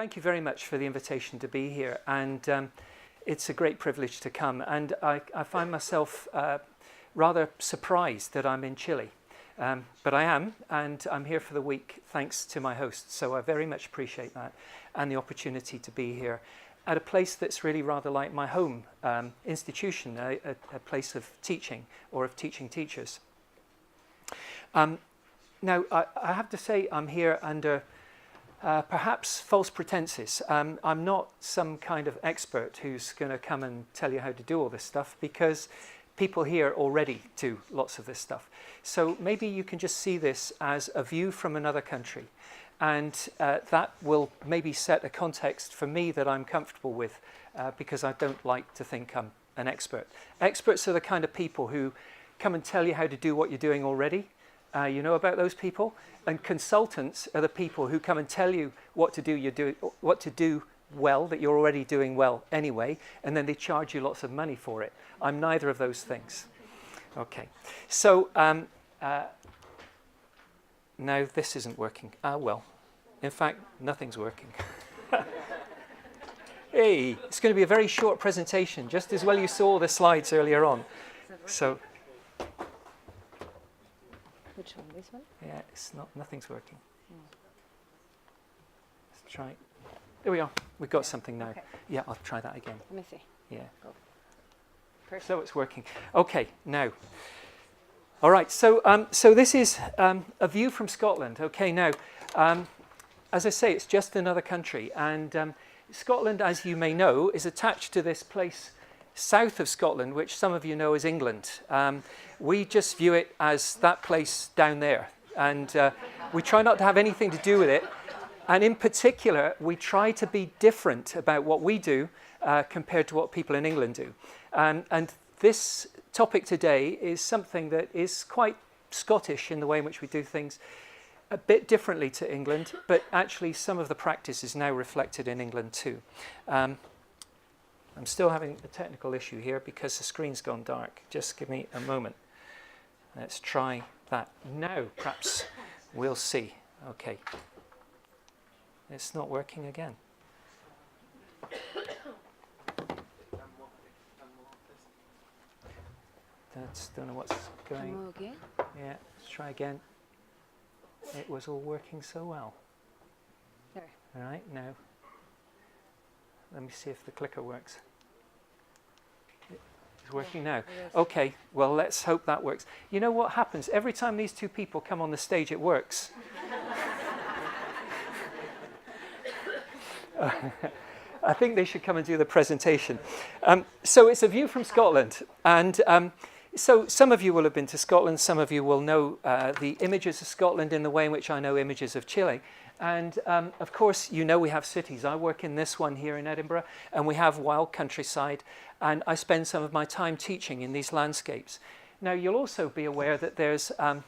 Thank you very much for the invitation to be here, and it's a great privilege to come. And I find myself rather surprised that I'm in Chile, but I am, and I'm here for the week thanks to my host. So I very much appreciate that and the opportunity to be here at a place that's really rather like my home institution, a place of teaching or of teaching teachers. Now, I have to say I'm here under perhaps false pretenses. I'm not some kind of expert who's going to come and tell you how to do all this stuff, because people here already do lots of this stuff. So maybe you can just see this as a view from another country, and that will maybe set a context for me that I'm comfortable with, because I don't like to think I'm an expert. Experts are the kind of people who come and tell you how to do what you're doing already. You know about those people? And consultants are the people who come and tell you what to do well, that you're already doing well anyway, and then they charge you lots of money for it. I'm neither of those things. Okay, so now this isn't working. Well, in fact, nothing's working. Hey, it's going to be a very short presentation, just as well you saw the slides earlier on. So. Which one? This one? Yeah, nothing's working. Let's try. There we are. We've got something now. Okay. Yeah, I'll try that again. Let me see. Yeah. Go. Perfect. So it's working. Okay, now. All right, so this is a view from Scotland. Okay, now, as I say, it's just another country. And Scotland, as you may know, is attached to this place south of Scotland, which some of you know as England. We just view it as that place down there, and we try not to have anything to do with it. And in particular, we try to be different about what we do compared to what people in England do. And this topic today is something that is quite Scottish in the way in which we do things, a bit differently to England, but actually some of the practice is now reflected in England too. I'm still having a technical issue here because the screen's gone dark. Just give me a moment. Let's try that. Now, perhaps we'll see. Okay. It's not working again. Don't know what's going. Okay. Yeah, let's try again. It was all working so well. There. All right, now. Let me see if the clicker works. It's working now. Okay, well, let's hope that works. You know what happens? Every time these two people come on the stage, it works. I think they should come and do the presentation. So it's a view from Scotland. And so some of you will have been to Scotland. Some of you will know the images of Scotland in the way in which I know images of Chile. And of course, you know we have cities. I work in this one here in Edinburgh, and we have wild countryside. And I spend some of my time teaching in these landscapes. Now, you'll also be aware that there's a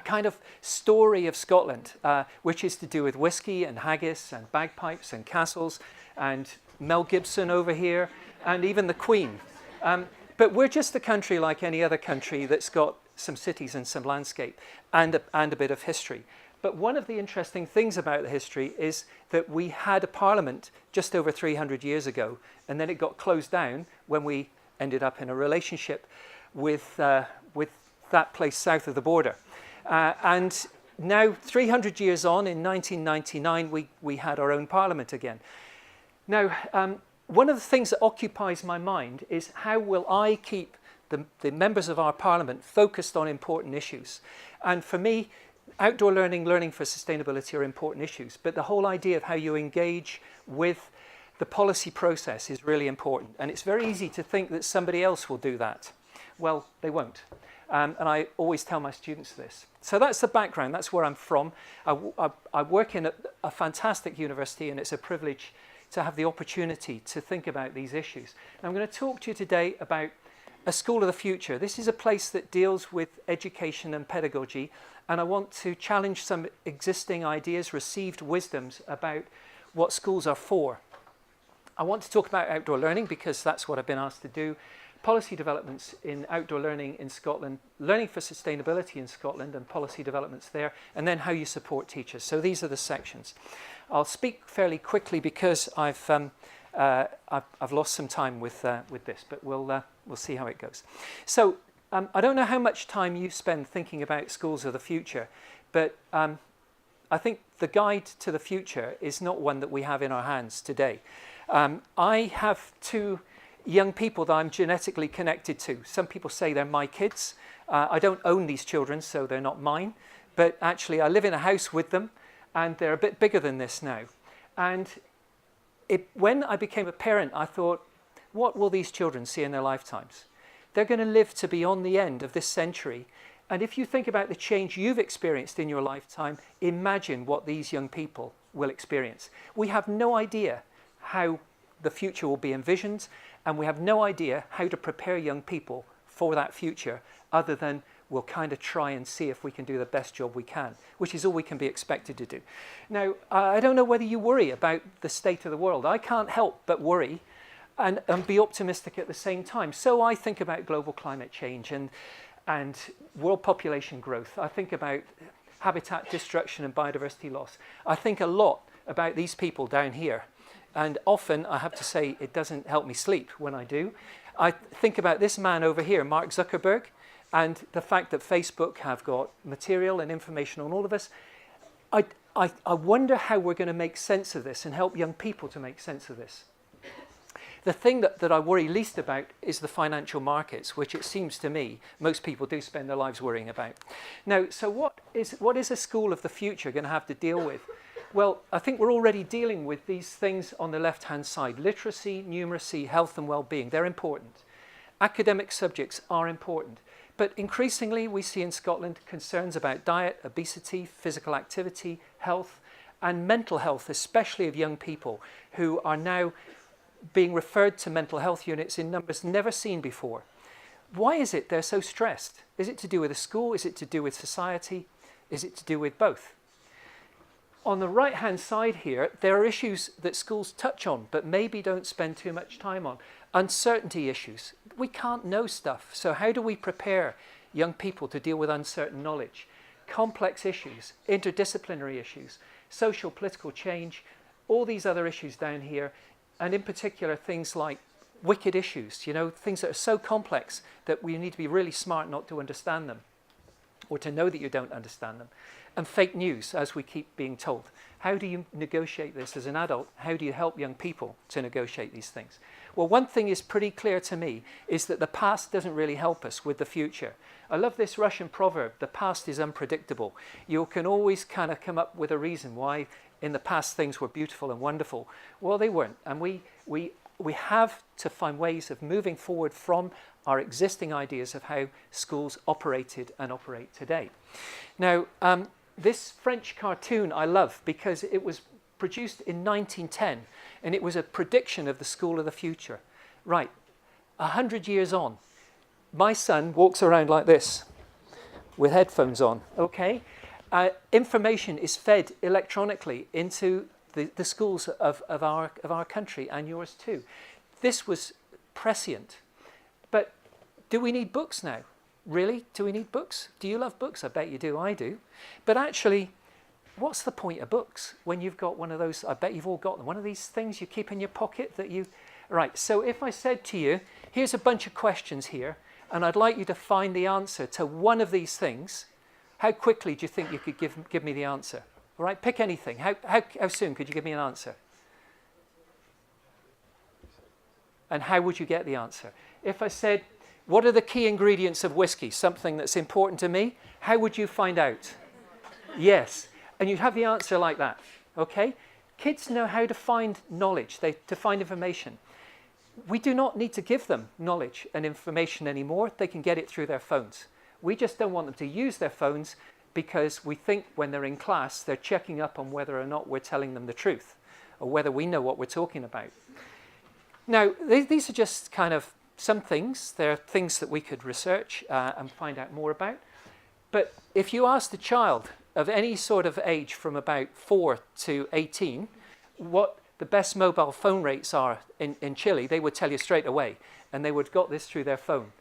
kind of story of Scotland, which is to do with whiskey and haggis and bagpipes and castles and Mel Gibson over here and even the Queen. But we're just a country like any other country that's got some cities and some landscape and a bit of history. But one of the interesting things about the history is that we had a parliament just over 300 years ago, and then it got closed down when we ended up in a relationship with that place south of the border. And now, 300 years on, in 1999, we had our own parliament again. Now, one of the things that occupies my mind is how will I keep the members of our parliament focused on important issues? And for me, outdoor learning for sustainability are important issues, but the whole idea of how you engage with the policy process is really important. And it's very easy to think that somebody else will do that. Well, they won't. And I always tell my students this. So that's the background. That's where I'm from. I work in a fantastic university, and it's a privilege to have the opportunity to think about these issues. And I'm going to talk to you today about a school of the future. This is a place that deals with education and pedagogy, and I want to challenge some existing ideas, received wisdoms about what schools are for. I want to talk about outdoor learning because that's what I've been asked to do, policy developments in outdoor learning in Scotland, learning for sustainability in Scotland and policy developments there, and then how you support teachers. So these are the sections. I'll speak fairly quickly because I've lost some time with this, but we'll see how it goes. So I don't know how much time you spend thinking about schools of the future, but I think the guide to the future is not one that we have in our hands today. I have two young people that I'm genetically connected to. Some people say they're my kids. I don't own these children, so they're not mine. But actually, I live in a house with them, and they're a bit bigger than this now. And when I became a parent, I thought, what will these children see in their lifetimes? They're going to live to beyond the end of this century. And if you think about the change you've experienced in your lifetime, imagine what these young people will experience. We have no idea how the future will be envisioned, and we have no idea how to prepare young people for that future, other than we'll kind of try and see if we can do the best job we can, which is all we can be expected to do. Now, I don't know whether you worry about the state of the world. I can't help but worry and be optimistic at the same time. So I think about global climate change and world population growth. I think about habitat destruction and biodiversity loss. I think a lot about these people down here. And often, I have to say, it doesn't help me sleep when I do. I think about this man over here, Mark Zuckerberg, and the fact that Facebook have got material and information on all of us. I wonder how we're going to make sense of this and help young people to make sense of this. The thing that I worry least about is the financial markets, which it seems to me most people do spend their lives worrying about. Now, so what is a school of the future going to have to deal with? Well, I think we're already dealing with these things on the left-hand side. Literacy, numeracy, health and well-being, they're important. Academic subjects are important. But increasingly, we see in Scotland concerns about diet, obesity, physical activity, health, and mental health, especially of young people who are now being referred to mental health units in numbers never seen before. Why is it they're so stressed? Is it to do with the school? Is it to do with society? Is it to do with both? On the right-hand side here, there are issues that schools touch on, but maybe don't spend too much time on. Uncertainty issues. We can't know stuff, so how do we prepare young people to deal with uncertain knowledge? Complex issues, interdisciplinary issues, social, political change, all these other issues down here, and in particular things like wicked issues, you know, things that are so complex that we need to be really smart not to understand them, or to know that you don't understand them. And fake news, as we keep being told. How do you negotiate this as an adult? How do you help young people to negotiate these things? Well, one thing is pretty clear to me, is that the past doesn't really help us with the future. I love this Russian proverb, the past is unpredictable. You can always kind of come up with a reason why in the past things were beautiful and wonderful. Well, they weren't. And we have to find ways of moving forward from our existing ideas of how schools operated and operate today. Now, this French cartoon I love because it was produced in 1910 and it was a prediction of the school of the future. Right, 100 years on, my son walks around like this with headphones on, okay? Information is fed electronically into the schools of our country and yours too. This was prescient. But do we need books now? Really? Do we need books? Do you love books? I bet you do. I do. But actually, what's the point of books when you've got one of those? I bet you've all got them. One of these things you keep in your pocket that you... Right, so if I said to you, here's a bunch of questions here, and I'd like you to find the answer to one of these things, how quickly do you think you could give me the answer? All right, pick anything. How soon could you give me an answer? And how would you get the answer? If I said, what are the key ingredients of whiskey? Something that's important to me. How would you find out? Yes. And you'd have the answer like that. Okay? Kids know how to find knowledge, to find information. We do not need to give them knowledge and information anymore. They can get it through their phones. We just don't want them to use their phones because we think when they're in class, they're checking up on whether or not we're telling them the truth or whether we know what we're talking about. Now, these are just kind of some things. There are things that we could research and find out more about. But if you asked a child of any sort of age from about 4 to 18 what the best mobile phone rates are in Chile, they would tell you straight away. and they would have got this through their phone.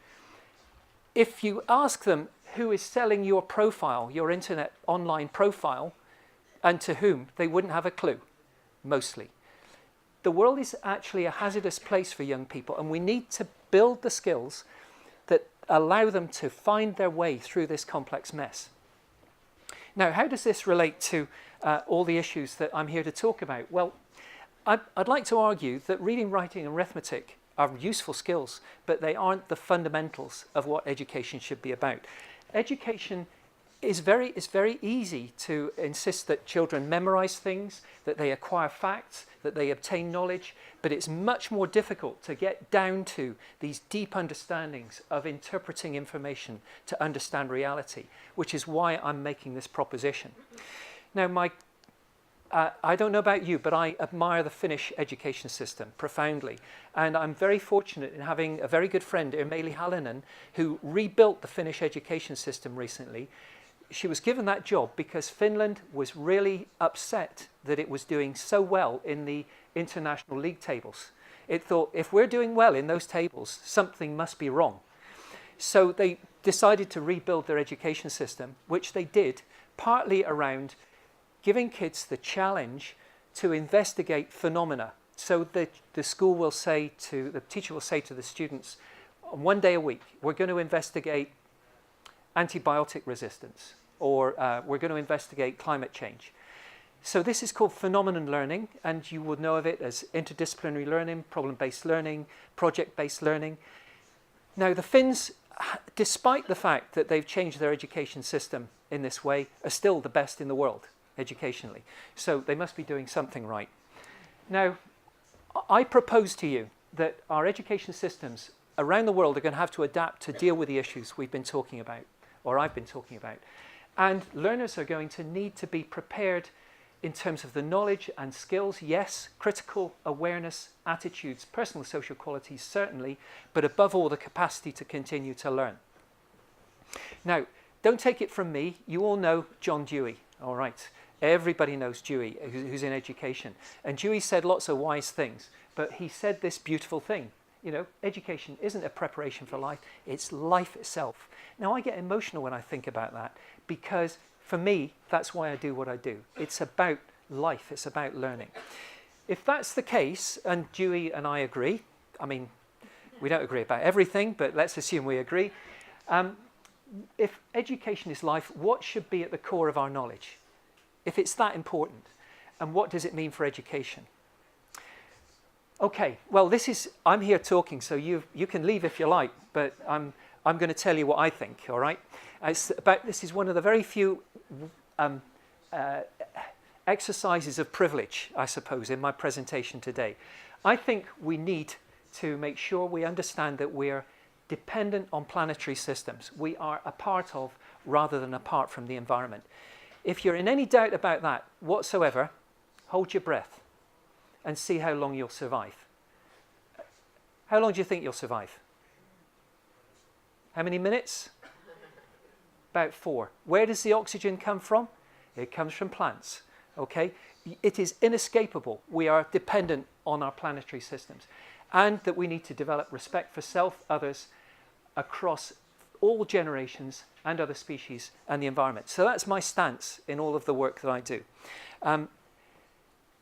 If you ask them who is selling your profile, your internet online profile, and to whom, they wouldn't have a clue, mostly. The world is actually a hazardous place for young people, and we need to build the skills that allow them to find their way through this complex mess. Now, how does this relate to all the issues that I'm here to talk about? Well, I'd like to argue that reading, writing, and arithmetic are useful skills, but they aren't the fundamentals of what education should be about. Education is very easy to insist that children memorize things, that they acquire facts, that they obtain knowledge, but it's much more difficult to get down to these deep understandings of interpreting information to understand reality, which is why I'm making this proposition. Now, I don't know about you, but I admire the Finnish education system profoundly. And I'm very fortunate in having a very good friend, Irmeli Hallinen, who rebuilt the Finnish education system recently. She was given that job because Finland was really upset that it was doing so well in the international league tables. It thought, if we're doing well in those tables, something must be wrong. So they decided to rebuild their education system, which they did partly around giving kids the challenge to investigate phenomena. So the school will say the teacher will say to the students, one day a week, we're going to investigate antibiotic resistance, or we're going to investigate climate change. So this is called phenomenon learning, and you would know of it as interdisciplinary learning, problem-based learning, project-based learning. Now, the Finns, despite the fact that they've changed their education system in this way, are still the best in the world educationally. So they must be doing something right. Now, I propose to you that our education systems around the world are going to have to adapt to deal with the issues we've been talking about, or I've been talking about. And learners are going to need to be prepared in terms of the knowledge and skills, yes, critical awareness, attitudes, personal social qualities, certainly, but above all, the capacity to continue to learn. Now, don't take it from me. You all know John Dewey, all right? Everybody knows Dewey, who's in education. And Dewey said lots of wise things, but he said this beautiful thing. You know, education isn't a preparation for life, it's life itself. Now, I get emotional when I think about that, because for me, that's why I do what I do. It's about life, it's about learning. If that's the case, and Dewey and I agree, I mean, we don't agree about everything, but let's assume we agree. If education is life, what should be at the core of our knowledge? If it's that important, and what does it mean for education? Okay, well, I'm here talking, so you can leave if you like, but I'm going to tell you what I think, all right? This is one of the very few exercises of privilege, I suppose, in my presentation today. I think we need to make sure we understand that we're dependent on planetary systems. We are a part of, rather than apart from the environment. If you're in any doubt about that whatsoever, hold your breath and see how long you'll survive. How long do you think you'll survive? How many minutes? About 4. Where does the oxygen come from? It comes from plants, okay? It is inescapable. We are dependent on our planetary systems, and that we need to develop respect for self, others, across all generations and other species and the environment. So that's my stance in all of the work that I do.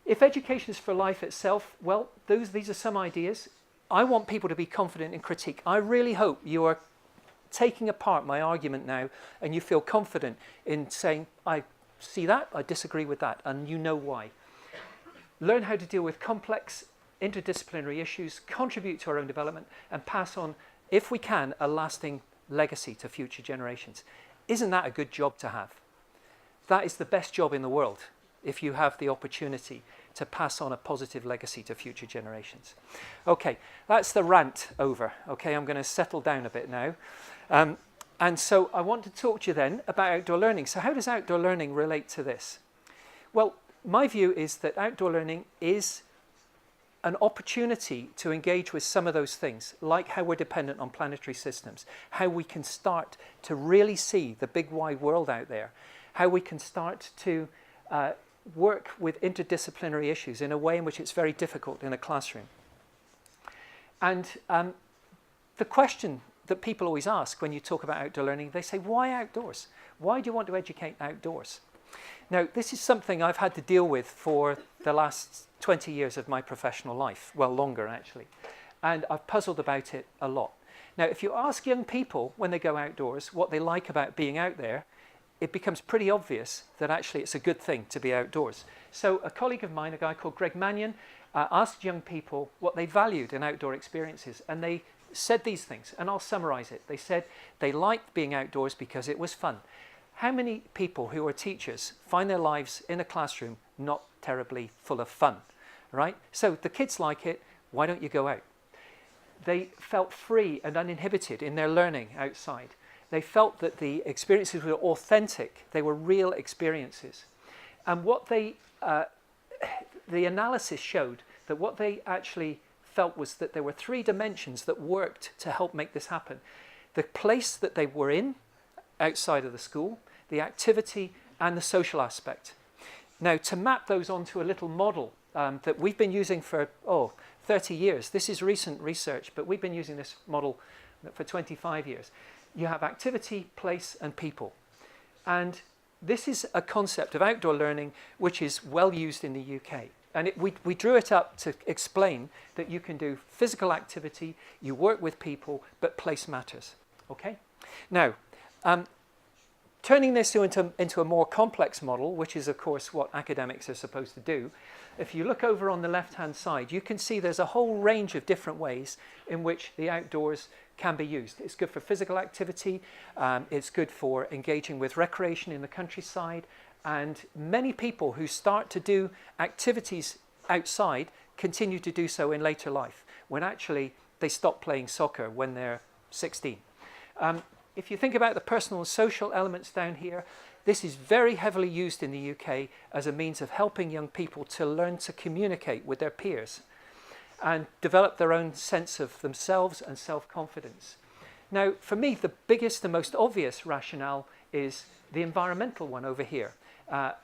If education is for life itself, well, these are some ideas. I want people to be confident in critique. I really hope you are taking apart my argument now and you feel confident in saying, I see that, I disagree with that, and you know why. Learn how to deal with complex interdisciplinary issues, contribute to our own development, and pass on, if we can, a lasting legacy to future generations. Isn't that a good job to have? That is the best job in the world, if you have the opportunity to pass on a positive legacy to future generations. Okay, that's the rant over. Okay, I'm going to settle down a bit now. And so I want to talk to you then about outdoor learning. So how does outdoor learning relate to this? Well, my view is that outdoor learning is an opportunity to engage with some of those things, like how we're dependent on planetary systems, how we can start to really see the big wide world out there, how we can start to work with interdisciplinary issues in a way in which it's very difficult in a classroom. And the question that people always ask when you talk about outdoor learning, they say, why outdoors? Why do you want to educate outdoors? Now, this is something I've had to deal with for the last 20 years of my professional life, well, longer actually, and I've puzzled about it a lot. Now, if you ask young people when they go outdoors what they like about being out there, it becomes pretty obvious that actually it's a good thing to be outdoors. So a colleague of mine, a guy called Greg Mannion, asked young people what they valued in outdoor experiences, and they said these things, and I'll summarize it. They said they liked being outdoors because it was fun. How many people who are teachers find their lives in a classroom not terribly full of fun, right? So the kids like it, why don't you go out? They felt free and uninhibited in their learning outside. They felt that the experiences were authentic, they were real experiences. And what the analysis showed that what they actually felt was that there were three dimensions that worked to help make this happen. The place that they were in, outside of the school, the activity, and the social aspect. Now, to map those onto a little model that we've been using for, 30 years. This is recent research, but we've been using this model for 25 years. You have activity, place, and people. And this is a concept of outdoor learning which is well used in the UK. And we drew it up to explain that you can do physical activity, you work with people, but place matters. Okay? Now, turning this into a more complex model, which is, of course, what academics are supposed to do, if you look over on the left-hand side, you can see there's a whole range of different ways in which the outdoors can be used. It's good for physical activity, it's good for engaging with recreation in the countryside, and many people who start to do activities outside continue to do so in later life, when actually they stop playing soccer when they're 16. If you think about the personal and social elements down here, this is very heavily used in the UK as a means of helping young people to learn to communicate with their peers and develop their own sense of themselves and self-confidence. Now, for me, the biggest and most obvious rationale is the environmental one over here.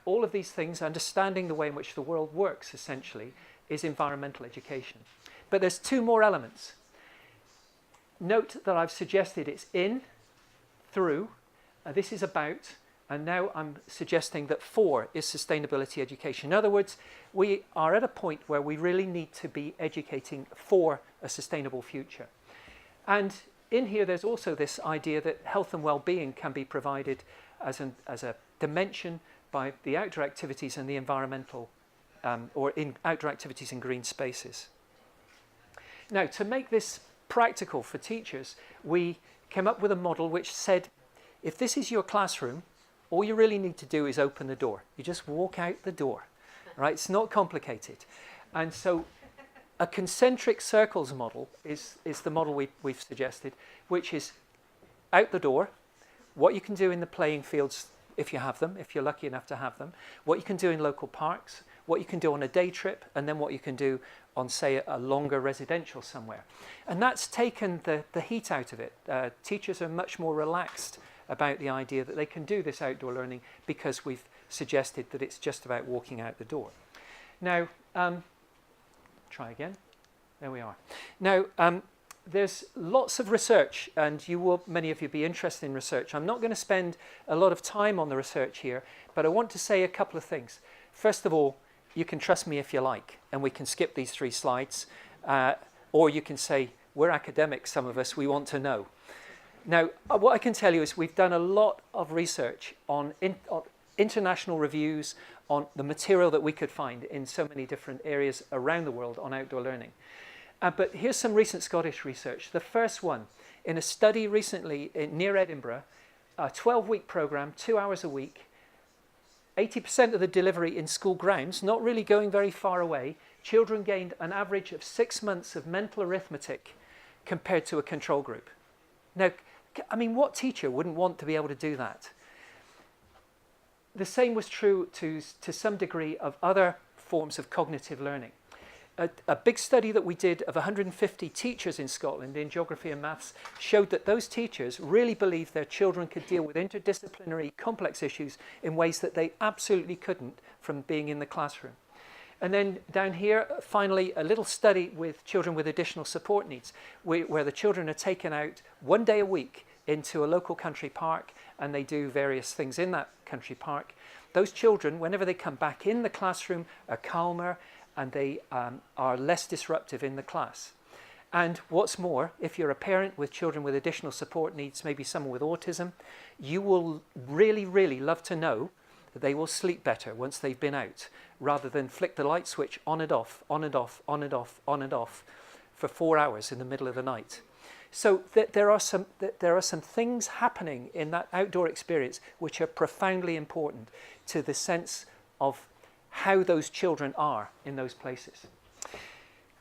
All of these things, understanding the way in which the world works, essentially, is environmental education. But there's two more elements. Note that I've suggested it's in, through, this is about, and now I'm suggesting that for is sustainability education. In other words, we are at a point where we really need to be educating for a sustainable future. And in here, there's also this idea that health and well-being can be provided as a dimension by the outdoor activities and the environmental, or in outdoor activities in green spaces. Now, to make this practical for teachers, we came up with a model which said, if this is your classroom, all you really need to do is open the door. You just walk out the door, right? It's not complicated. And so a concentric circles model is the model we've suggested, which is out the door, what you can do in the playing fields if you have them, if you're lucky enough to have them, what you can do in local parks, what you can do on a day trip, and then what you can do on, say, a longer residential somewhere. And that's taken the heat out of it. Teachers are much more relaxed about the idea that they can do this outdoor learning because we've suggested that it's just about walking out the door. Now, try again. There we are. Now, there's lots of research, and many of you be interested in research. I'm not going to spend a lot of time on the research here, but I want to say a couple of things. First of all, you can trust me if you like, and we can skip these 3 slides, or you can say, we're academics, some of us, we want to know. Now, what I can tell you is we've done a lot of research on international reviews, on the material that we could find in so many different areas around the world on outdoor learning. But here's some recent Scottish research. The first one, in a study recently near Edinburgh, a 12-week program, 2 hours a week, 80% of the delivery in school grounds, not really going very far away, children gained an average of 6 months of mental arithmetic compared to a control group. Now, I mean, what teacher wouldn't want to be able to do that? The same was true to some degree of other forms of cognitive learning. A big study that we did of 150 teachers in Scotland in geography and maths showed that those teachers really believed their children could deal with interdisciplinary complex issues in ways that they absolutely couldn't from being in the classroom. And then down here, finally, a little study with children with additional support needs, where the children are taken out 1 day a week into a local country park, and they do various things in that country park. Those children, whenever they come back in the classroom, are calmer, and they are less disruptive in the class. And what's more, if you're a parent with children with additional support needs, maybe someone with autism, you will really, really love to know that they will sleep better once they've been out, rather than flick the light switch on and off, on and off, on and off, on and off for 4 hours in the middle of the night. So there are some things happening in that outdoor experience which are profoundly important to the sense of how those children are in those places.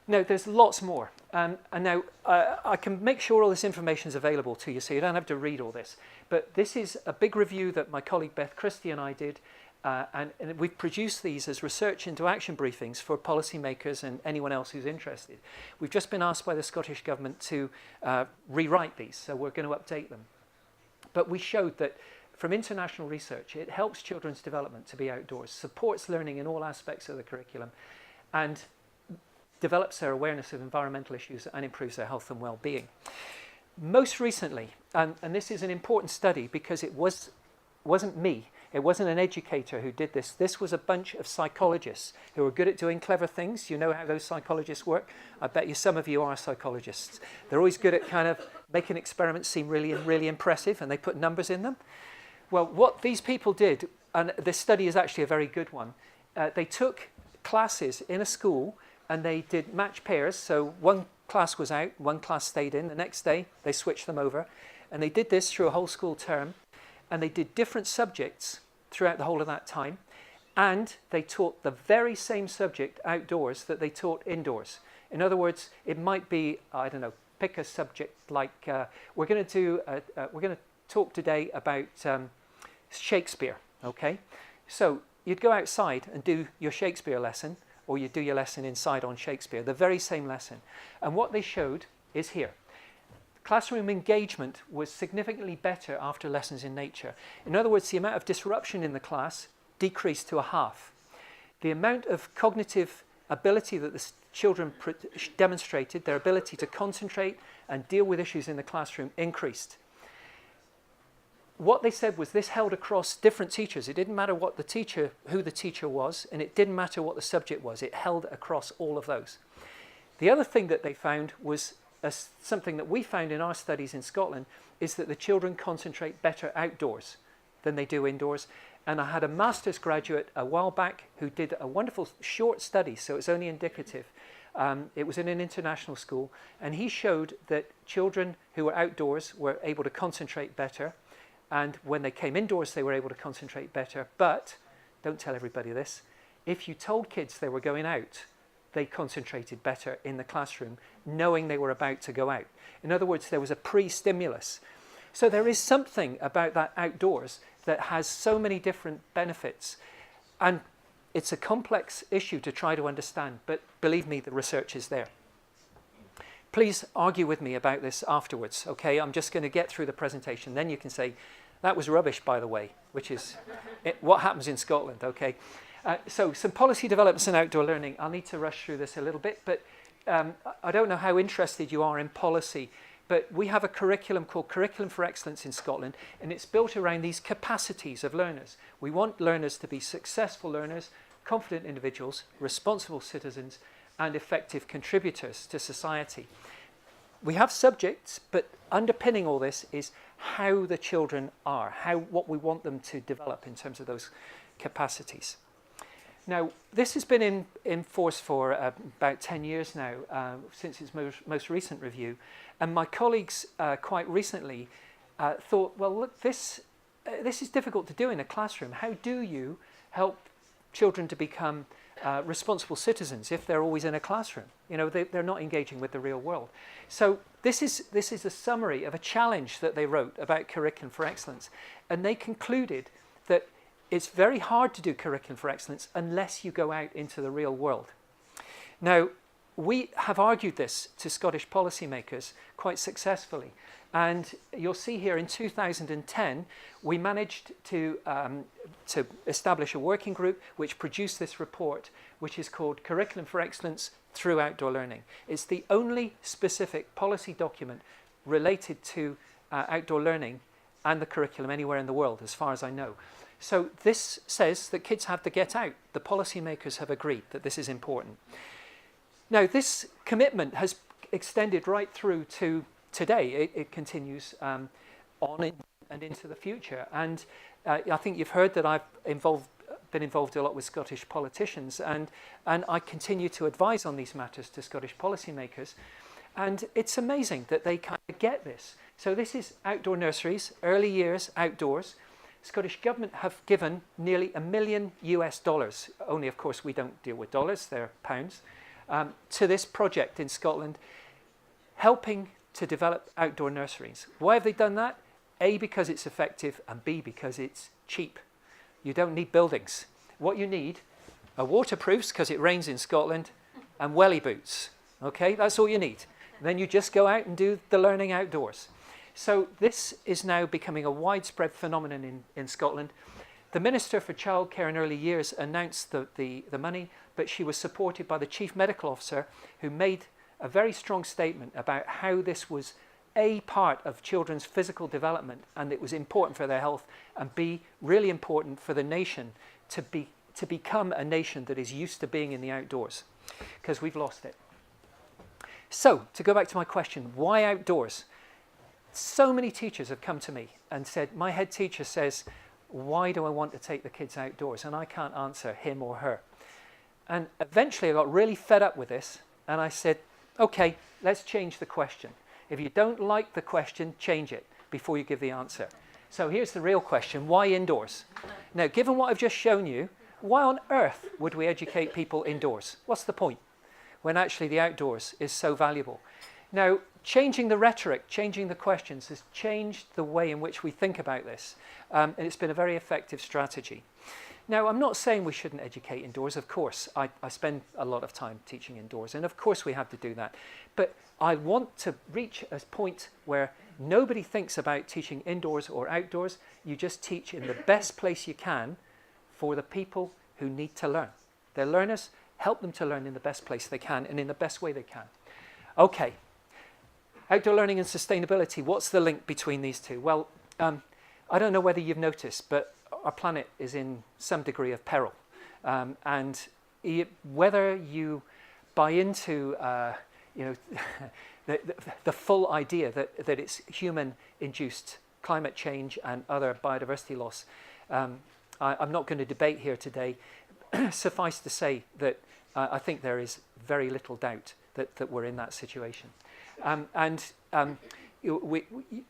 Now, there's lots more. And now, I can make sure all this information is available to you, so you don't have to read all this. But this is a big review that my colleague Beth Christie and I did. And we've produced these as research into action briefings for policymakers and anyone else who's interested. We've just been asked by the Scottish Government to rewrite these, so we're going to update them. But we showed that from international research, it helps children's development to be outdoors, supports learning in all aspects of the curriculum, and develops their awareness of environmental issues and improves their health and well-being. Most recently, and this is an important study because it wasn't me, it wasn't an educator who did this. This was a bunch of psychologists who are good at doing clever things. You know how those psychologists work. I bet you some of you are psychologists. They're always good at kind of making experiments seem really, really impressive, and they put numbers in them. Well, what these people did, and this study is actually a very good one, they took classes in a school and they did match pairs. So one class was out, one class stayed in. The next day, they switched them over. And they did this through a whole school term. And they did different subjects throughout the whole of that time. And they taught the very same subject outdoors that they taught indoors. In other words, it might be, I don't know, pick a subject like, we're going to talk today about Shakespeare, okay? So you'd go outside and do your Shakespeare lesson, or you do your lesson inside on Shakespeare, the very same lesson. And what they showed is here. Classroom engagement was significantly better after lessons in nature. In other words, the amount of disruption in the class decreased to a half. The amount of cognitive ability that the children demonstrated, their ability to concentrate and deal with issues in the classroom, increased. What they said was this held across different teachers. It didn't matter what who the teacher was, and it didn't matter what the subject was. It held across all of those. The other thing that they found was something that we found in our studies in Scotland, is that the children concentrate better outdoors than they do indoors. And I had a master's graduate a while back who did a wonderful short study, so it's only indicative. It was in an international school, and he showed that children who were outdoors were able to concentrate better. And when they came indoors, they were able to concentrate better. But, don't tell everybody this, if you told kids they were going out, they concentrated better in the classroom, knowing they were about to go out. In other words, there was a pre-stimulus. So there is something about that outdoors that has so many different benefits. And it's a complex issue to try to understand, but believe me, the research is there. Please argue with me about this afterwards, okay? I'm just going to get through the presentation. Then you can say, that was rubbish, by the way, which is what happens in Scotland, okay? So some policy developments in outdoor learning. I'll need to rush through this a little bit, but I don't know how interested you are in policy, but we have a curriculum called Curriculum for Excellence in Scotland, and it's built around these capacities of learners. We want learners to be successful learners, confident individuals, responsible citizens, and effective contributors to society. We have subjects, but underpinning all this is how the children are, what we want them to develop in terms of those capacities. Now, this has been in force for about 10 years now, since its most recent review. And my colleagues quite recently thought, well, look, this is difficult to do in a classroom. How do you help children to become responsible citizens if they're always in a classroom? You know, they're not engaging with the real world. So this is a summary of a challenge that they wrote about Curriculum for Excellence. And they concluded that it's very hard to do Curriculum for Excellence unless you go out into the real world. Now, we have argued this to Scottish policymakers quite successfully. And you'll see here in 2010, we managed to establish a working group which produced this report, which is called Curriculum for Excellence Through Outdoor Learning. It's the only specific policy document related to outdoor learning and the curriculum anywhere in the world, as far as I know. So this says that kids have to get out. The policymakers have agreed that this is important. Now, this commitment has extended right through to today. It continues on and into the future. And I think you've heard that I've been involved a lot with Scottish politicians, and I continue to advise on these matters to Scottish policymakers. And it's amazing that they kind of get this. So this is outdoor nurseries, early years outdoors. Scottish government have given nearly $1 million US, only of course we don't deal with dollars, they're pounds, to this project in Scotland, helping to develop outdoor nurseries. Why have they done that? A, because it's effective, and B, because it's cheap. You don't need buildings. What you need are waterproofs, because it rains in Scotland, and welly boots. Okay, that's all you need. Then you just go out and do the learning outdoors. So this is now becoming a widespread phenomenon in Scotland. The Minister for Childcare and Early Years announced the money, but she was supported by the Chief Medical Officer, who made a very strong statement about how this was A, part of children's physical development, and it was important for their health, and B, really important for the nation to become a nation that is used to being in the outdoors, because we've lost it. So, to go back to my question, why outdoors? So many teachers have come to me and said, my head teacher says, why do I want to take the kids outdoors? And I can't answer him or her. And eventually I got really fed up with this, and I said, okay, let's change the question. If you don't like the question, change it before you give the answer. So here's the real question, why indoors? Now, given what I've just shown you, why on earth would we educate people indoors? What's the point when actually the outdoors is so valuable? Now, changing the rhetoric, changing the questions has changed the way in which we think about this, and it's been a very effective strategy. Now, I'm not saying we shouldn't educate indoors. Of course, I spend a lot of time teaching indoors, and of course we have to do that. But I want to reach a point where nobody thinks about teaching indoors or outdoors. You just teach in the best place you can for the people who need to learn. They're learners, help them to learn in the best place they can and in the best way they can. Okay, outdoor learning and sustainability, what's the link between these two? Well, I don't know whether you've noticed, but our planet is in some degree of peril. And whether you buy into the full idea that it's human-induced climate change and other biodiversity loss, I'm not going to debate here today. Suffice to say that I think there is very little doubt that we're in that situation.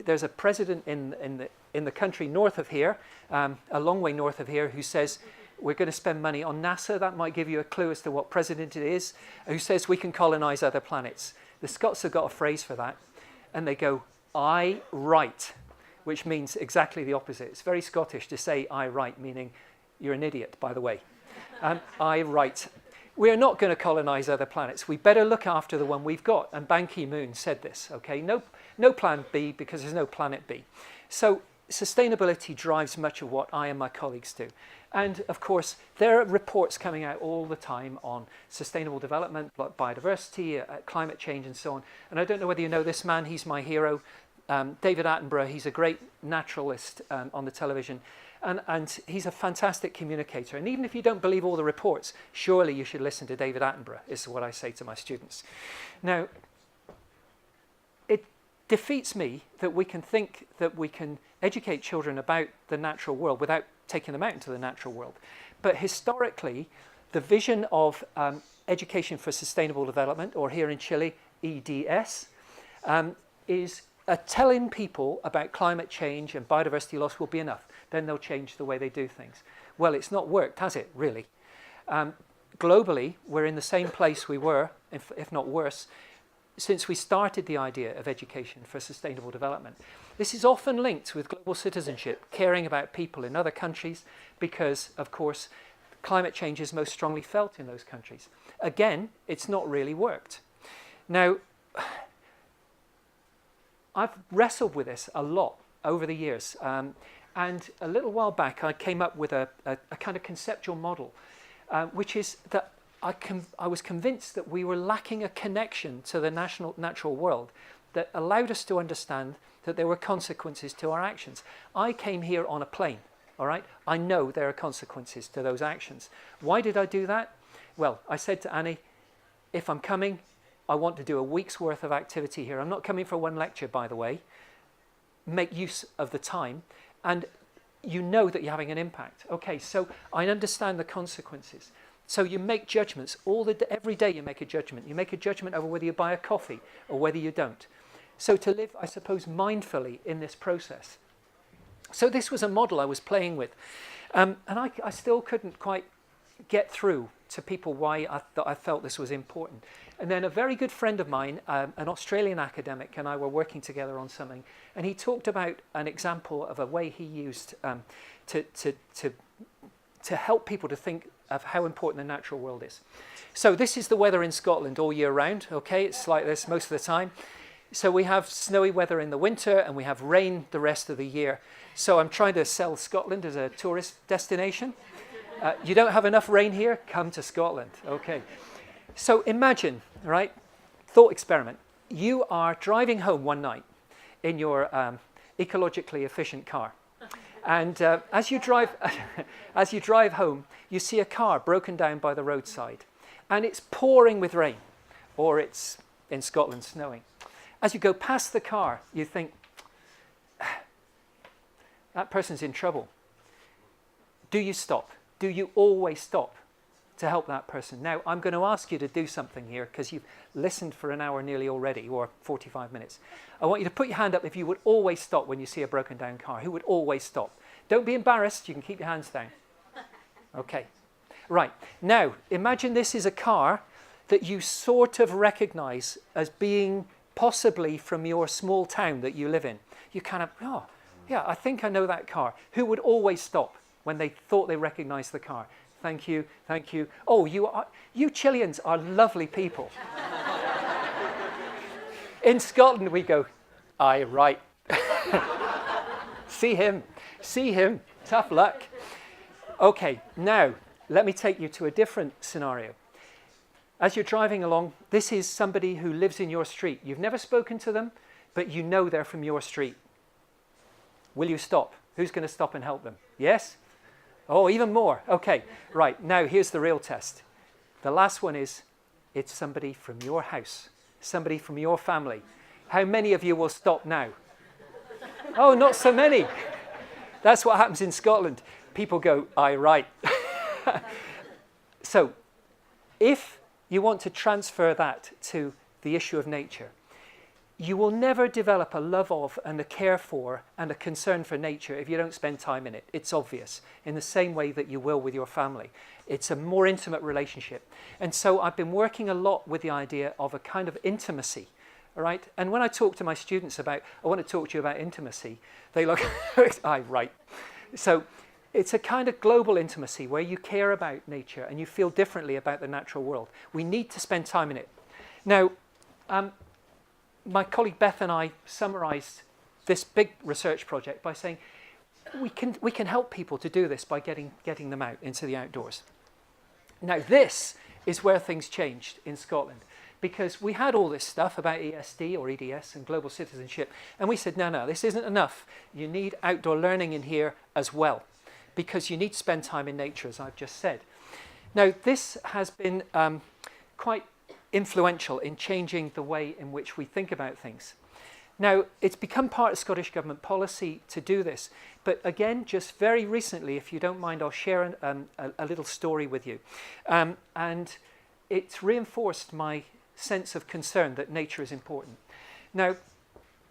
There's a president in the country north of here, a long way north of here, who says we're going to spend money on NASA. That might give you a clue as to what president it is, who says we can colonize other planets. The Scots have got a phrase for that, and they go, I write, which means exactly the opposite. It's very Scottish to say I write, meaning you're an idiot, by the way. I write. We're not going to colonize other planets. We better look after the one we've got. And Ban Ki-moon said this, okay? No plan B, because there's no planet B. So sustainability drives much of what I and my colleagues do. And of course, there are reports coming out all the time on sustainable development, like biodiversity, climate change, and so on. And I don't know whether you know this man, he's my hero. David Attenborough, he's a great naturalist on the television. And he's a fantastic communicator. And even if you don't believe all the reports, surely you should listen to David Attenborough, is what I say to my students. Now, it defeats me that we can think that we can educate children about the natural world without taking them out into the natural world. But historically, the vision of education for sustainable development, or here in Chile, EDS, is telling people about climate change and biodiversity loss will be enough. Then they'll change the way they do things. Well, it's not worked, has it, really? Globally, we're in the same place we were, if not worse, since we started the idea of education for sustainable development. This is often linked with global citizenship, caring about people in other countries, because, of course, climate change is most strongly felt in those countries. Again, it's not really worked. Now, I've wrestled with this a lot over the years. And a little while back, I came up with a kind of conceptual model, which is that I was convinced that we were lacking a connection to the natural world that allowed us to understand that there were consequences to our actions. I came here on a plane, all right? I know there are consequences to those actions. Why did I do that? Well, I said to Annie, if I'm coming, I want to do a week's worth of activity here. I'm not coming for one lecture, by the way. Make use of the time. And you know that you're having an impact. Okay, so I understand the consequences. So you make judgments. Every day you make a judgment. You make a judgment over whether you buy a coffee or whether you don't. So to live, I suppose, mindfully in this process. So this was a model I was playing with. And I still couldn't quite get through to people why I felt this was important. And then a very good friend of mine, an Australian academic, and I were working together on something, and he talked about an example of a way he used to help people to think of how important the natural world is. So this is the weather in Scotland all year round, okay? It's like this most of the time. So we have snowy weather in the winter and we have rain the rest of the year. So I'm trying to sell Scotland as a tourist destination. You don't have enough rain here? Come to Scotland, okay? So imagine, right, thought experiment. You are driving home one night in your ecologically efficient car. And as you drive home, you see a car broken down by the roadside. And it's pouring with rain, or it's, in Scotland, snowing. As you go past the car, you think, that person's in trouble. Do you stop? Do you always stop to help that person? Now, I'm going to ask you to do something here because you've listened for an hour nearly already, or 45 minutes. I want you to put your hand up if you would always stop when you see a broken down car. Who would always stop? Don't be embarrassed. You can keep your hands down. Okay. Right. Now, imagine this is a car that you sort of recognize as being possibly from your small town that you live in. You kind of, oh, yeah, I think I know that car. Who would always stop when they thought they recognized the car? Thank you, thank you. Oh, you Chileans are lovely people. In Scotland, we go, aye, right. See him, tough luck. Okay, now, let me take you to a different scenario. As you're driving along, this is somebody who lives in your street. You've never spoken to them, but you know they're from your street. Will you stop? Who's going to stop and help them? Yes? Oh, even more. Okay, right. Now, here's the real test. The last one is, it's somebody from your house, somebody from your family. How many of you will stop now? Oh, not so many. That's what happens in Scotland. People go, aye, right. So, if you want to transfer that to the issue of nature, you will never develop a love of and a care for and a concern for nature if you don't spend time in it. It's obvious, in the same way that you will with your family. It's a more intimate relationship. And so I've been working a lot with the idea of a kind of intimacy, all right? And when I talk to my students about, I want to talk to you about intimacy, they look, aye, right. So it's a kind of global intimacy where you care about nature and you feel differently about the natural world. We need to spend time in it. Now, my colleague Beth and I summarized this big research project by saying we can help people to do this by getting them out into the outdoors. Now, this is where things changed in Scotland, because we had all this stuff about ESD or EDS and global citizenship, and we said, no, this isn't enough. You need outdoor learning in here as well, because you need to spend time in nature, as I've just said. Now, this has been quite influential in changing the way in which we think about things. Now, it's become part of Scottish Government policy to do this, but again, just very recently, if you don't mind, I'll share a little story with you. And it's reinforced my sense of concern that nature is important. Now,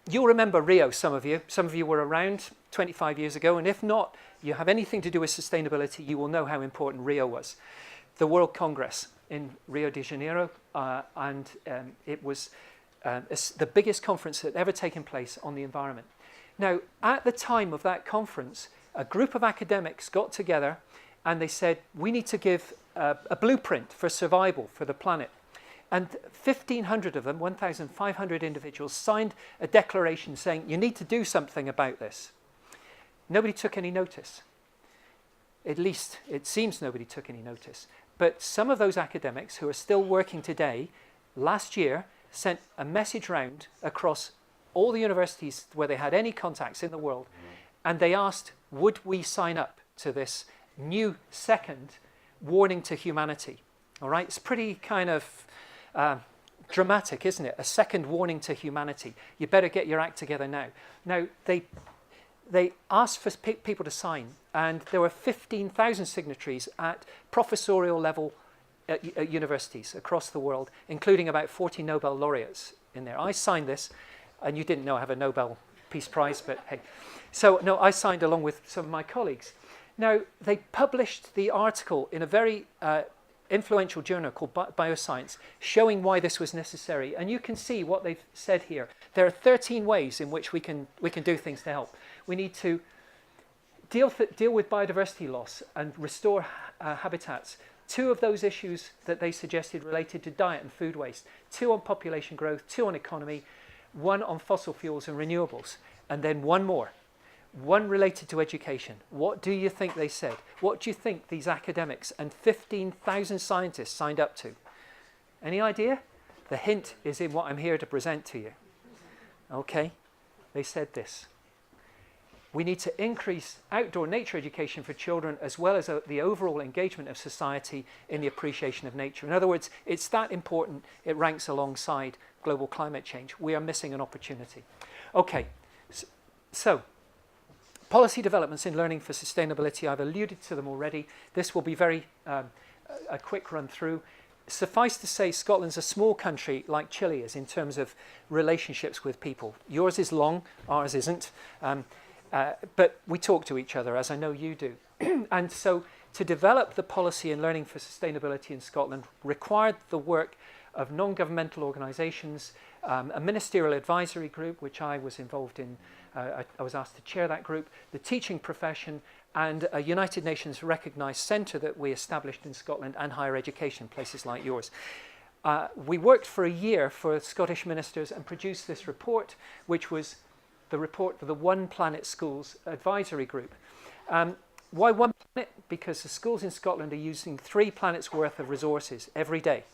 you'll remember Rio, some of you were around 25 years ago, and if not, you have anything to do with sustainability, you will know how important Rio was. The World Congress in Rio de Janeiro, and it was the biggest conference that had ever taken place on the environment. Now, at the time of that conference, a group of academics got together and they said, we need to give a blueprint for survival for the planet. And 1,500 of them, 1,500 individuals, signed a declaration saying, you need to do something about this. Nobody took any notice. At least it seems nobody took any notice. But some of those academics who are still working today, last year, sent a message round across all the universities where they had any contacts in the world, and they asked, would we sign up to this new second warning to humanity? All right, it's pretty kind of dramatic, isn't it? A second warning to humanity. You better get your act together now. Now, they asked for people to sign, and there were 15,000 signatories at professorial level at universities across the world, including about 40 Nobel laureates in there. I signed this, and you didn't know I have a Nobel Peace Prize, but hey. So, no, I signed along with some of my colleagues. Now, they published the article in a very influential journal called Bioscience, showing why this was necessary. And you can see what they've said here. There are 13 ways in which we can do things to help. We need to deal with biodiversity loss and restore habitats. 2 of those issues that they suggested related to diet and food waste. 2 on population growth, 2 on economy, 1 on fossil fuels and renewables, and then 1 more. 1 related to education. What do you think they said? What do you think these academics and 15,000 scientists signed up to? Any idea? The hint is in what I'm here to present to you. Okay, they said this. We need to increase outdoor nature education for children as well as the overall engagement of society in the appreciation of nature. In other words, it's that important, it ranks alongside global climate change. We are missing an opportunity. Okay, so policy developments in learning for sustainability, I've alluded to them already. This will be very a quick run through. Suffice to say, Scotland's a small country like Chile is in terms of relationships with people. Yours is long, ours isn't. But we talk to each other, as I know you do. And so to develop the policy in learning for sustainability in Scotland required the work of non-governmental organisations, a ministerial advisory group, which I was involved in. I was asked to chair that group, the teaching profession, and a United Nations recognised centre that we established in Scotland and higher education, places like yours. We worked for a year for Scottish ministers and produced this report, which was the report for the One Planet Schools Advisory Group. Why one planet? Because the schools in Scotland are using 3 planets worth of resources every day.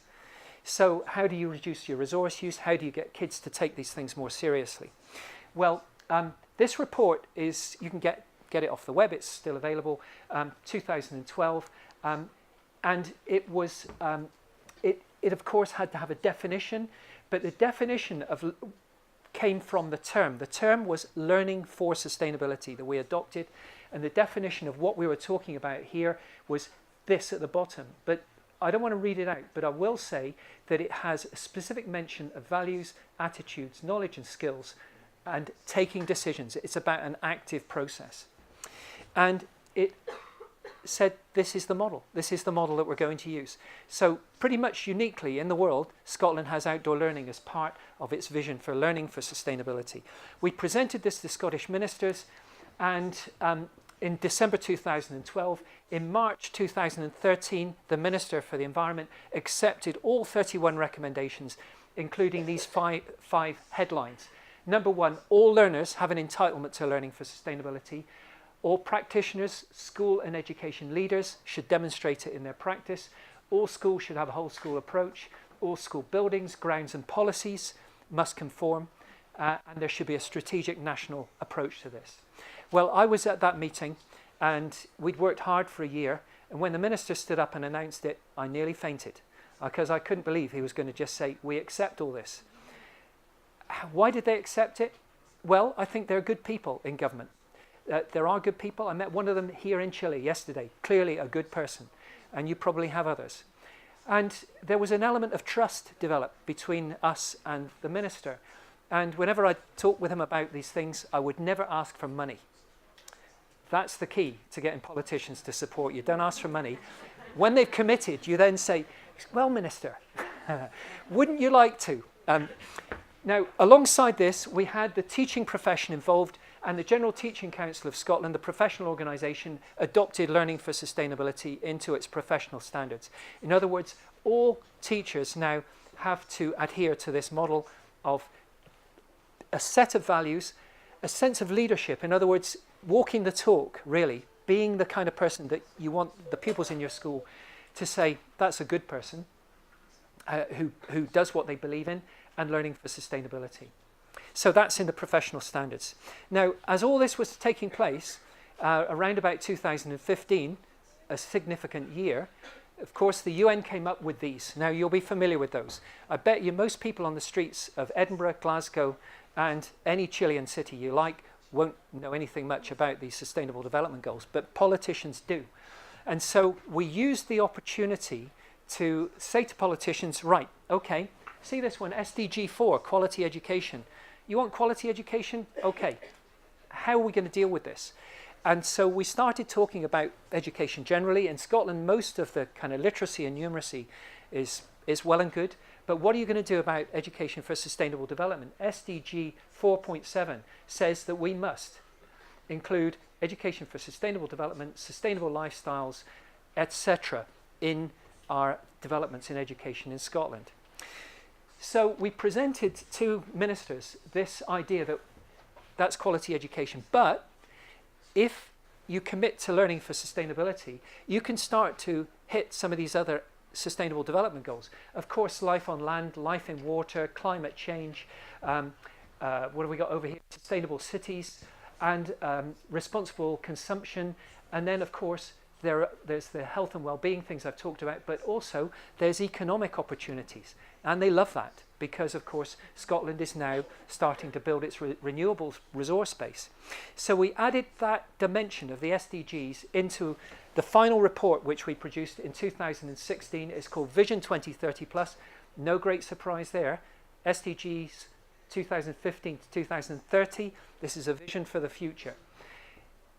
So how do you reduce your resource use? How do you get kids to take these things more seriously? Well, this report is, you can get it off the web, it's still available, 2012, and it was, it of course had to have a definition, but the definition came from the term. The term was learning for sustainability that we adopted, and the definition of what we were talking about here was this at the bottom. But I don't want to read it out, but I will say that it has a specific mention of values, attitudes, knowledge and skills, and taking decisions. It's about an active process. And it said, this is the model. This is the model that we're going to use. So pretty much uniquely in the world, Scotland has outdoor learning as part of its vision for learning for sustainability. We presented this to Scottish ministers, and in December 2012, in March 2013, the Minister for the Environment accepted all 31 recommendations, including these five headlines. Number 1, all learners have an entitlement to learning for sustainability. All practitioners, school and education leaders should demonstrate it in their practice. All schools should have a whole school approach. All school buildings, grounds and policies must conform. And there should be a strategic national approach to this. Well, I was at that meeting and we'd worked hard for a year. And when the minister stood up and announced it, I nearly fainted because I couldn't believe he was going to just say, we accept all this. Why did they accept it? Well, I think they're good people in government. There are good people. I met one of them here in Chile yesterday, clearly a good person, and you probably have others. And there was an element of trust developed between us and the minister. And whenever I talked with him about these things, I would never ask for money. That's the key to getting politicians to support you. Don't ask for money. When they've committed, you then say, well, Minister, wouldn't you like to? Now, alongside this, we had the teaching profession involved, and the General Teaching Council of Scotland, the professional organisation, adopted learning for sustainability into its professional standards. In other words, all teachers now have to adhere to this model of a set of values, a sense of leadership. In other words, walking the talk, really, being the kind of person that you want the pupils in your school to say, that's a good person who does what they believe in, and learning for sustainability. So that's in the professional standards. Now, as all this was taking place, around about 2015, a significant year, of course, the UN came up with these. Now, you'll be familiar with those. I bet you most people on the streets of Edinburgh, Glasgow, and any Chilean city you like won't know anything much about these Sustainable Development Goals, but politicians do. And so we used the opportunity to say to politicians, right, okay, see this one, SDG 4, quality education. You want quality education? Okay. How are we going to deal with this? And so we started talking about education generally. In Scotland, most of the kind of literacy and numeracy is well and good. But what are you going to do about education for sustainable development? SDG 4.7 says that we must include education for sustainable development, sustainable lifestyles, etc. in our developments in education in Scotland. So we presented to ministers this idea that that's quality education. But if you commit to learning for sustainability, you can start to hit some of these other sustainable development goals. Of course, life on land, life in water, climate change, what have we got over here? Sustainable cities and responsible consumption. And then, of course, there's the health and well-being things I've talked about, but also there's economic opportunities. And they love that because, of course, Scotland is now starting to build its renewables resource base. So we added that dimension of the SDGs into the final report, which we produced in 2016. It's called Vision 2030 Plus. No great surprise there. SDGs 2015 to 2030. This is a vision for the future.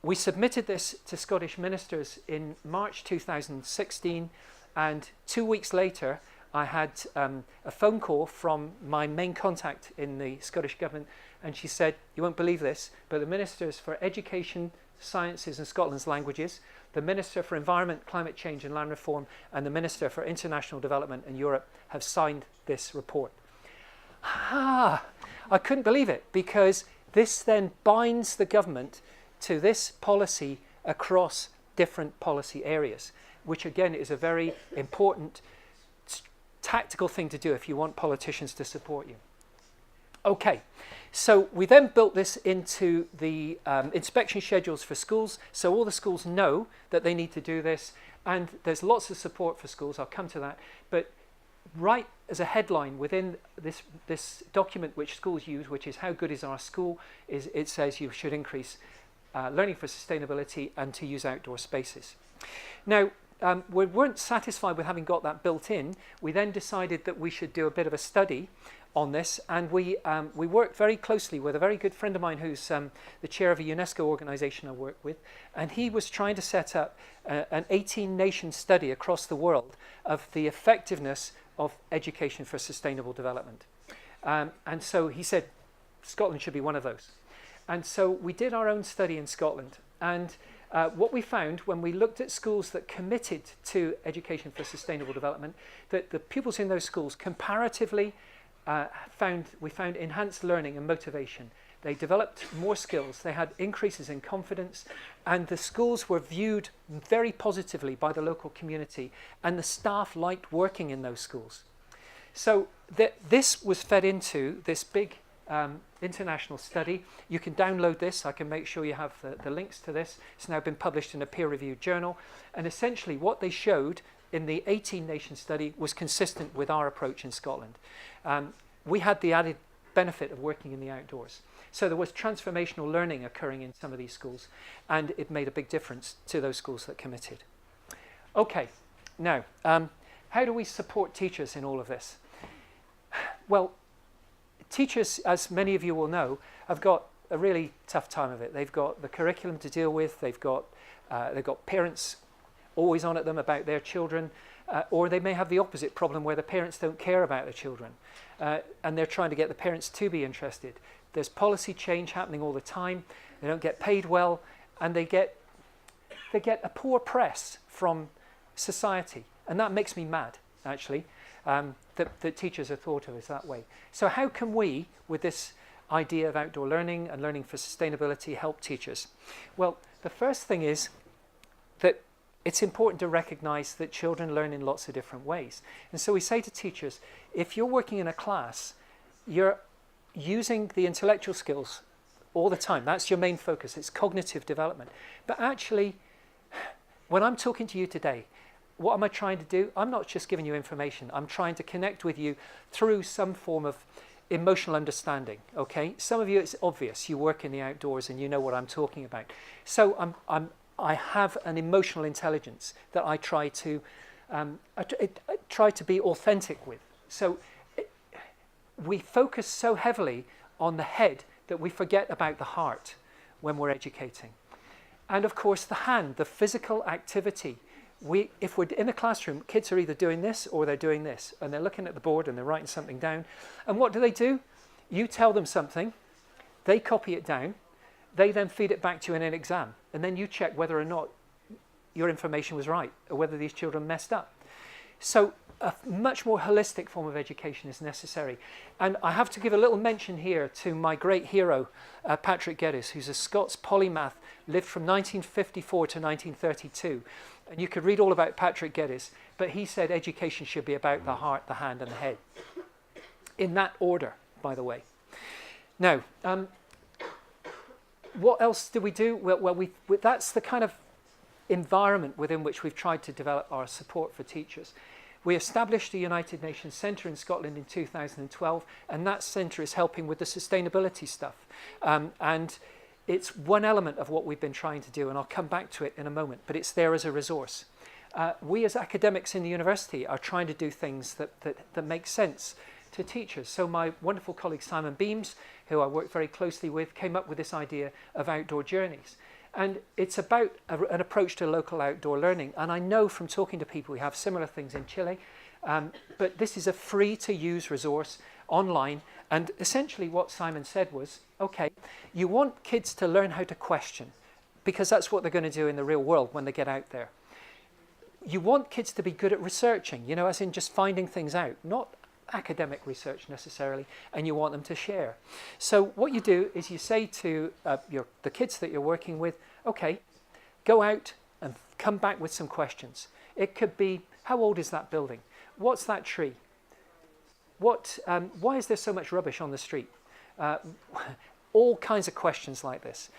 We submitted this to Scottish ministers in March 2016, and 2 weeks later, I had a phone call from my main contact in the Scottish Government, and she said, you won't believe this, but the Ministers for Education, Sciences and Scotland's Languages, the Minister for Environment, Climate Change and Land Reform, and the Minister for International Development and Europe have signed this report. I couldn't believe it, because this then binds the government to this policy across different policy areas, which again is a very important tactical thing to do if you want politicians to support you. Okay, so we then built this into the inspection schedules for schools, so all the schools know that they need to do this, and there's lots of support for schools, I'll come to that, but right as a headline within this document which schools use, which is how good is our school, is it says you should increase learning for sustainability and to use outdoor spaces. Now, we weren't satisfied with having got that built in. We then decided that we should do a bit of a study on this, and we worked very closely with a very good friend of mine who's the chair of a UNESCO organization I work with, and he was trying to set up an 18-nation study across the world of the effectiveness of education for sustainable development. And so he said, Scotland should be one of those. And so we did our own study in Scotland, and what we found when we looked at schools that committed to education for sustainable development, that the pupils in those schools comparatively we found enhanced learning and motivation. They developed more skills, they had increases in confidence, and the schools were viewed very positively by the local community, and the staff liked working in those schools. So this was fed into this big international study. You can download this. I can make sure you have the links to this. It's now been published in a peer-reviewed journal. And essentially what they showed in the 18-nation study was consistent with our approach in Scotland. We had the added benefit of working in the outdoors. So there was transformational learning occurring in some of these schools, and it made a big difference to those schools that committed. Okay, now, how do we support teachers in all of this? Well, teachers, as many of you will know, have got a really tough time of it. They've got the curriculum to deal with, they've got parents always on at them about their children, or they may have the opposite problem where the parents don't care about their children, and they're trying to get the parents to be interested. There's policy change happening all the time, they don't get paid well, and they get a poor press from society, and that makes me mad, actually. that teachers are thought of as that way. So how can we, with this idea of outdoor learning and learning for sustainability, help teachers? Well, the first thing is that it's important to recognize that children learn in lots of different ways. And so we say to teachers, if you're working in a class, you're using the intellectual skills all the time. That's your main focus. It's cognitive development. But actually, when I'm talking to you today, what am I trying to do? I'm not just giving you information. I'm trying to connect with you through some form of emotional understanding, okay? Some of you, it's obvious. You work in the outdoors and you know what I'm talking about. So I have an emotional intelligence that I try to be authentic with. So we focus so heavily on the head that we forget about the heart when we're educating. And of course, the hand, the physical activity. If we're in a classroom, kids are either doing this or they're doing this, and they're looking at the board and they're writing something down. And what do? You tell them something, they copy it down, they then feed it back to you in an exam, and then you check whether or not your information was right or whether these children messed up. So a much more holistic form of education is necessary. And I have to give a little mention here to my great hero, Patrick Geddes, who's a Scots polymath, lived from 1954 to 1932. And you could read all about Patrick Geddes, but he said education should be about the heart, the hand, and the head. In that order, by the way. Now, what else do we do? Well, that's the kind of environment within which we've tried to develop our support for teachers. We established the United Nations Centre in Scotland in 2012, and that centre is helping with the sustainability stuff. And it's one element of what we've been trying to do, and I'll come back to it in a moment, but it's there as a resource. We as academics in the university are trying to do things that make sense to teachers. So my wonderful colleague Simon Beams, who I work very closely with, came up with this idea of outdoor journeys. And it's about an approach to local outdoor learning. And I know from talking to people, we have similar things in Chile, but this is a free-to-use resource online. And essentially what Simon said was, okay, you want kids to learn how to question, because that's what they're going to do in the real world when they get out there. You want kids to be good at researching, you know, as in just finding things out, not academic research necessarily, and you want them to share. So what you do is you say to the kids that you're working with, okay, go out and come back with some questions. It could be, how old is that building? What's that tree? Why is there so much rubbish on the street? All kinds of questions like this.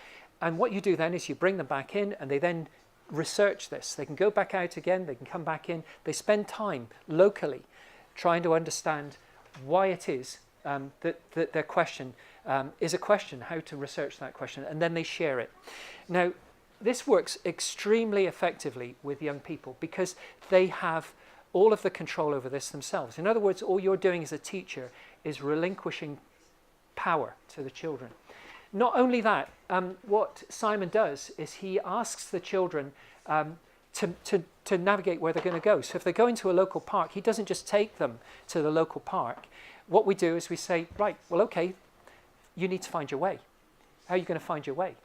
And what you do then is you bring them back in, and they then research this. They can go back out again, they can come back in. They spend time locally trying to understand why it is that their question is a question, how to research that question, and then they share it. Now, this works extremely effectively with young people because they have all of the control over this themselves. In other words, all you're doing as a teacher is relinquishing power to the children. Not only that, what Simon does is he asks the children to navigate where they're going to go. So if they're going to a local park, he doesn't just take them to the local park. What we do is we say, right, well, okay, you need to find your way. How are you going to find your way?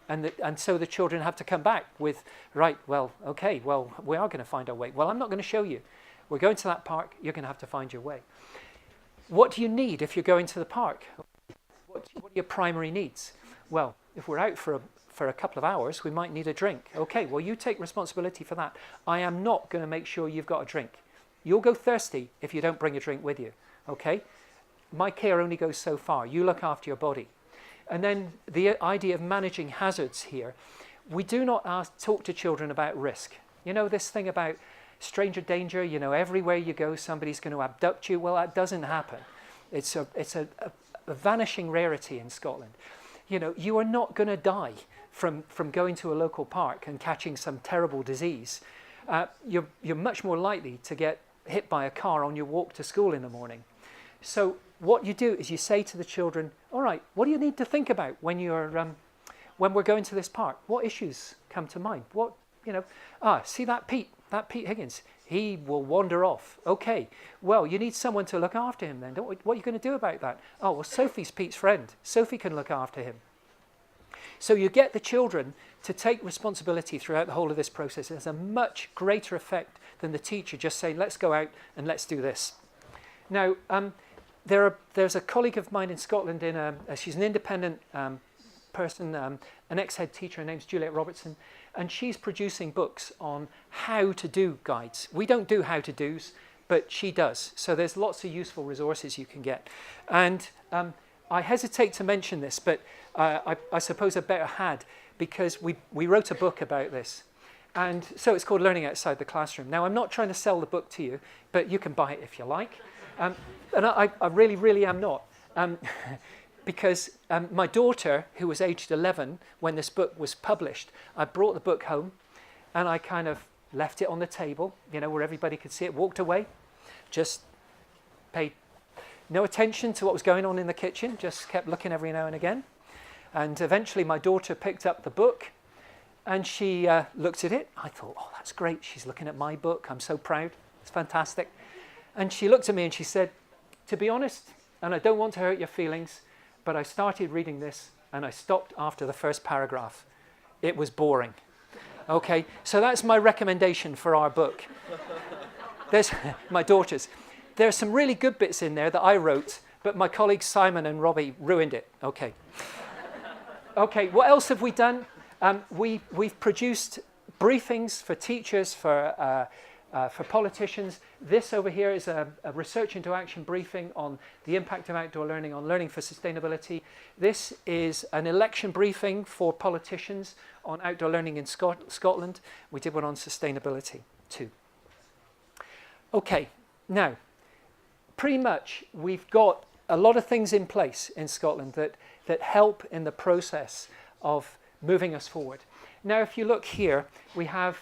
And so the children have to come back with, right, well, okay, well, we are going to find our way. Well, I'm not going to show you. We're going to that park. You're going to have to find your way. What do you need if you're going to the park? What are your primary needs? Well, if we're out for a couple of hours, we might need a drink. Okay, well, you take responsibility for that. I am not going to make sure you've got a drink. You'll go thirsty if you don't bring a drink with you. Okay? My care only goes so far. You look after your body. And then the idea of managing hazards here. We do not talk to children about risk. You know, this thing about stranger danger, you know, everywhere you go, somebody's going to abduct you. Well, that doesn't happen. It's a vanishing rarity in Scotland. You know, you are not going to die from going to a local park and catching some terrible disease. You're much more likely to get hit by a car on your walk to school in the morning. So what you do is you say to the children, all right, what do you need to think about when we're going to this park? What issues come to mind? What, you know, see that Pete Higgins, he will wander off. Okay, well, you need someone to look after him then. What are you going to do about that? Oh, well, Sophie's Pete's friend. Sophie can look after him. So you get the children to take responsibility throughout the whole of this process. It has a much greater effect than the teacher just saying, let's go out and let's do this. Now, there's a colleague of mine in Scotland, she's an independent person, an ex-head teacher, her name's Juliet Robertson, and she's producing books on how to do guides. We don't do how to do's, but she does. So there's lots of useful resources you can get. And I hesitate to mention this, but I suppose I better had, because we wrote a book about this. And so it's called Learning Outside the Classroom. Now, I'm not trying to sell the book to you, but you can buy it if you like. And I really, really am not. Because my daughter, who was aged 11 when this book was published, I brought the book home and I kind of left it on the table, where everybody could see it, walked away, just paid no attention to what was going on in the kitchen, just kept looking every now and again. And eventually my daughter picked up the book and she looked at it. I thought, oh, that's great. She's looking at my book. I'm so proud. It's fantastic. And she looked at me and she said, to be honest, and I don't want to hurt your feelings, but I started reading this and I stopped after the first paragraph. It was boring. Okay, so that's my recommendation for our book. There's my daughter's. There are some really good bits in there that I wrote, but my colleagues Simon and Robbie ruined it. Okay. Okay, what else have we done? We've produced briefings for teachers, for politicians. This over here is a research into action briefing on the impact of outdoor learning on learning for sustainability. This is an election briefing for politicians on outdoor learning in Scotland. We did one on sustainability too. Okay, now, pretty much we've got a lot of things in place in Scotland that help in the process of moving us forward. Now, if you look here, we have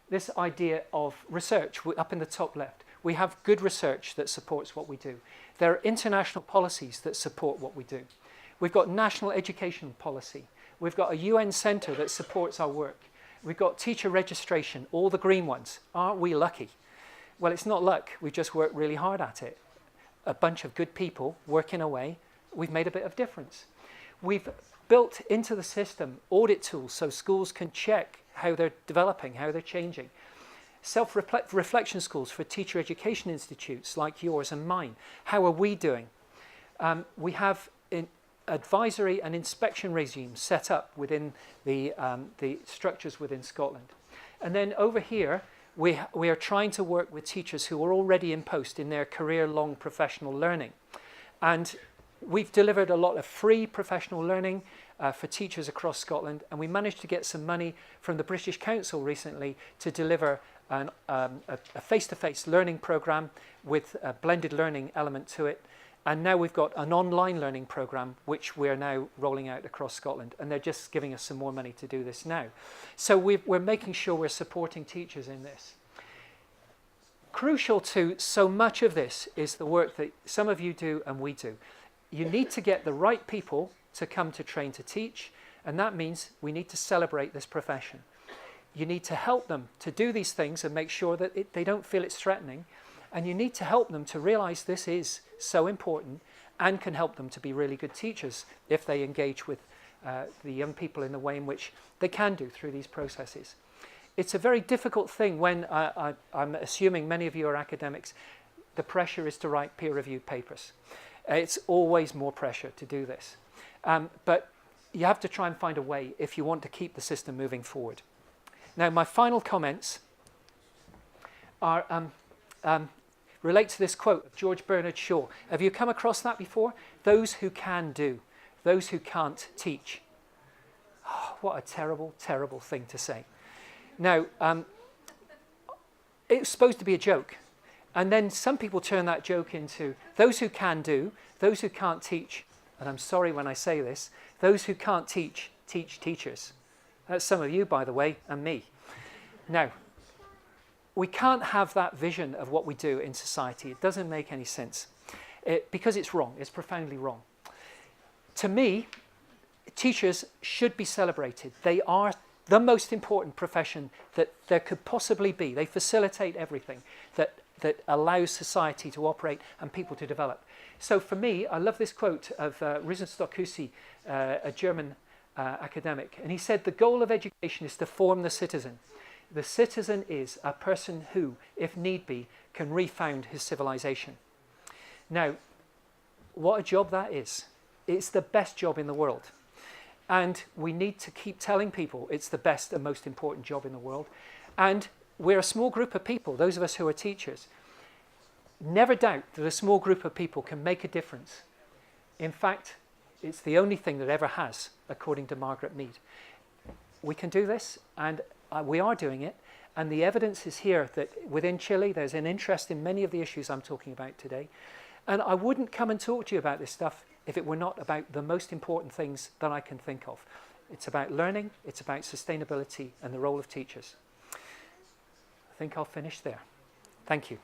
this idea of research up in the top left. We have good research that supports what we do. There are international policies that support what we do. We've got national education policy. We've got a UN centre that supports our work. We've got teacher registration, all the green ones. Aren't we lucky? Well, it's not luck. We just work really hard at it. A bunch of good people working away. We've made a bit of difference. We've built into the system audit tools so schools can check how they're developing, how they're changing. Self-reflection schools for teacher education institutes like yours and mine. How are we doing? We have advisory and inspection regimes set up within the structures within Scotland. And then over here, we are trying to work with teachers who are already in post in their career-long professional learning. And we've delivered a lot of free professional learning for teachers across Scotland, and we managed to get some money from the British Council recently to deliver a face-to-face learning programme with a blended learning element to it. And now we've got an online learning programme which we're now rolling out across Scotland, and they're just giving us some more money to do this now. So we're making sure we're supporting teachers in this. Crucial to so much of this is the work that some of you do and we do. You need to get the right people to come to train to teach, and that means we need to celebrate this profession. You need to help them to do these things and make sure that they don't feel it's threatening, and you need to help them to realize this is so important and can help them to be really good teachers if they engage with the young people in the way in which they can do through these processes. It's a very difficult thing when I'm assuming many of you are academics. The pressure is to write peer-reviewed papers. It's always more pressure to do this. But you have to try and find a way if you want to keep the system moving forward. Now, my final comments are relate to this quote of George Bernard Shaw. Have you come across that before? Those who can do, those who can't teach. Oh, what a terrible, terrible thing to say. Now, it's supposed to be a joke. And then some people turn that joke into those who can do, those who can't teach. And I'm sorry when I say this, those who can't teach, teach teachers. That's some of you, by the way, and me. Now, we can't have that vision of what we do in society. It doesn't make any sense because it's wrong. It's profoundly wrong. To me, teachers should be celebrated. They are the most important profession that there could possibly be. They facilitate everything that allows society to operate and people to develop. So for me, I love this quote of Risen Stockhausen, a German academic. And he said, the goal of education is to form the citizen. The citizen is a person who, if need be, can refound his civilization. Now, what a job that is. It's the best job in the world. And we need to keep telling people it's the best and most important job in the world. And we're a small group of people, those of us who are teachers. Never doubt that a small group of people can make a difference. In fact, it's the only thing that ever has, according to Margaret Mead. We can do this, and we are doing it. And the evidence is here that within Chile, there's an interest in many of the issues I'm talking about today. And I wouldn't come and talk to you about this stuff if it were not about the most important things that I can think of. It's about learning, it's about sustainability, and the role of teachers. I think I'll finish there. Thank you.